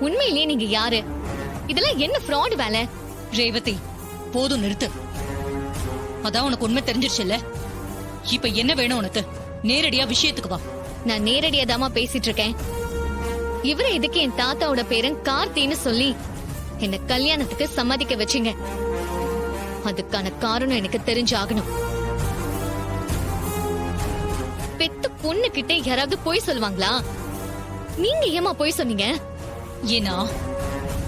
உண்மையிலேயே நீங்க யாரு? இதெல்லாம் என்ன ஃப்ராட் வேலை? ரேவதி, போதும் நிறுத்து. அதான் உனக்கு உண்மை தெரிஞ்சிருச்சுல்ல. இப்ப என்ன வேணும் உனக்கு? நேரடியா விஷயத்துக்கு வா. நான் நேரடியா தாமா பேசிட்டு இருக்கேன். இவரை எதுக்கு என் தாத்தாவோட பேரன் கார்த்தின்னு சொல்லி என்ன கல்யாணத்துக்கு சம்மதிக்க வச்சீங்க? அதுக்கான காரணம் எனக்கு தெரிஞ்சாகணும். பெத்த பொண்ணு கிட்ட யாராவது போய் சொல்லுவாங்களா? நீங்க ஏமா போய் சொன்னீங்க? ஏன்னா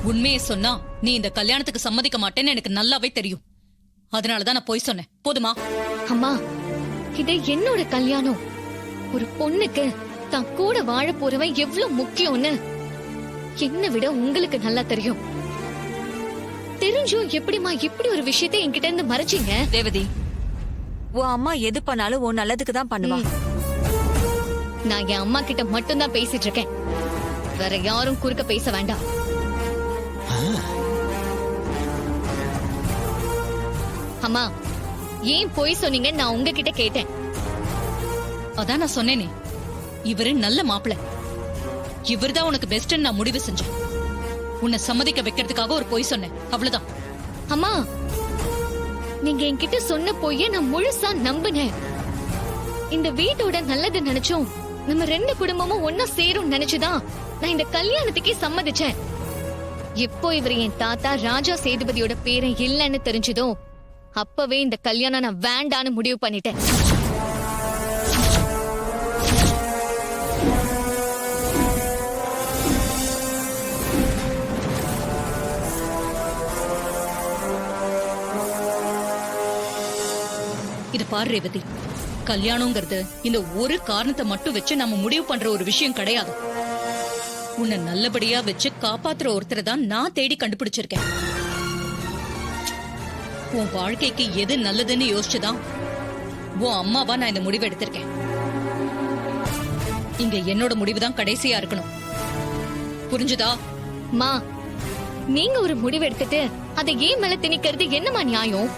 உண்மையை சொன்னா நீ இந்த கல்யாணத்துக்கு சம்மதிக்க மாட்டேன்னு எனக்கு நல்லாவே தெரியும். அதனாலதான் நான் போய் சொன்னேன். போதுமா? அம்மா, இது என்னோட கல்யாணம். ஒரு பொண்ணுக்கு தான் கூட வாழ போறவன் எவ்வளவு முக்கியம்னு என்னை விட உங்களுக்கு நல்லா தெரியும். தெரிஞ்சும் எப்படிமா இப்படி ஒரு விஷயத்தை என்கிட்ட இருந்து மறைச்சீங்க? ரேவதி, உன் அம்மா எது பண்ணாலும் உன் நல்லதுக்கு தான் பண்ணுவா. நான் என் அம்மா கிட்ட மட்டும்தான் பேசிட்டு இருக்கேன். வேற யாரும் குறுக்க பேச வேண்டாம். அம்மா, ஏன் போய் சொன்னீங்க? நான் உங்ககிட்ட கேட்டேன். அதான் நான் சொன்னேனே, இவரு நல்ல மாப்பிள்ள. இவர்தான் உனக்கு பெஸ்ட்ன்னு நான் முடிவு செஞ்சேன். உன்னை சம்மதிக்க வைக்கிறதுக்காக ஒரு பொய் சொன்னேன், அவ்வளவுதான். அம்மா, நீங்க என்கிட்ட சொன்ன பொய்ய நான் முழுசா நம்பினேன். இந்த வீட்டோட நல்லது நினைச்சோம், நம்ம ரெண்டு குடும்பமும் ஒன்னா சேரும் நினைச்சுதான் நான் இந்த கல்யாணத்துக்கே சம்மதிச்சேன். எப்போ இவர் என் தாத்தா ராஜா சேதுபதியோட பேரை இல்லன்னு தெரிஞ்சதோ அப்பவே இந்த கல்யாணம் நான் வேண்டான்னு முடிவு பண்ணிட்டேன். இது பாரு ரேவதி, கல்யாணங்கிறது இந்த ஒரு காரணத்தை மட்டும் வச்சு நம்ம முடிவு பண்ற ஒரு விஷயம் கிடையாது. உன்னை நல்லபடியா வச்சு காப்பாத்துற ஒருத்தரை தான் நான் தேடி கண்டுபிடிச்சிருக்கேன். உன் வாழ்க்கைக்கு எது நல்லதுன்னு யோசிச்சுதான் உன் அம்மாவா நான் இந்த முடிவு எடுத்திருக்கேன். இங்க என்னோட முடிவுதான் கடைசியா இருக்கணும். புரிஞ்சுதா? மா, நீங்க ஒரு முடிவு எடுத்துட்டு அதை ஏன் மேல திணிக்கிறது என்னமா நியாயம்?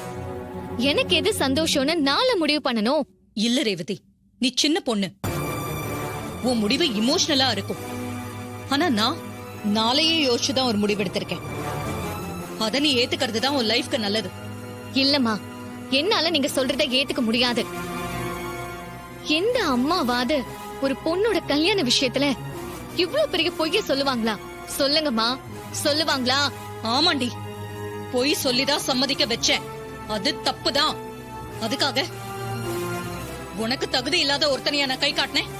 எனக்கு எது சந்தோஷம்னு நாள முடிவு பண்ணணும். இல்ல ரேவதி, நீ சின்ன பொண்ணு. உன் முடிவு இமோஷனலா இருக்கும். ஆனா நான் நாளையே யோசிச்சுதான் ஒரு முடிவு எடுத்திருக்கேன். அத நீ ஏத்துக்கிறது தான் உன் லைஃப்க்கு நல்லது. இல்லம்மா, என்னால நீங்க சொல்றதை ஏத்துக்க முடியாது. எந்த அம்மாவாது ஒரு பொண்ணோட கல்யாண விஷயத்துல இவ்வளவு பெரிய பொய்ய சொல்லுவாங்களா? சொல்லுங்கம்மா, சொல்லுவாங்களா? ஆமாண்டி, பொய் சொல்லிதான் சம்மதிக்க வச்சேன். அது தப்புதான். அதுக்காக உனக்கு தகுதி இல்லாத ஒருத்தனையா நான் கை காட்டினேன்?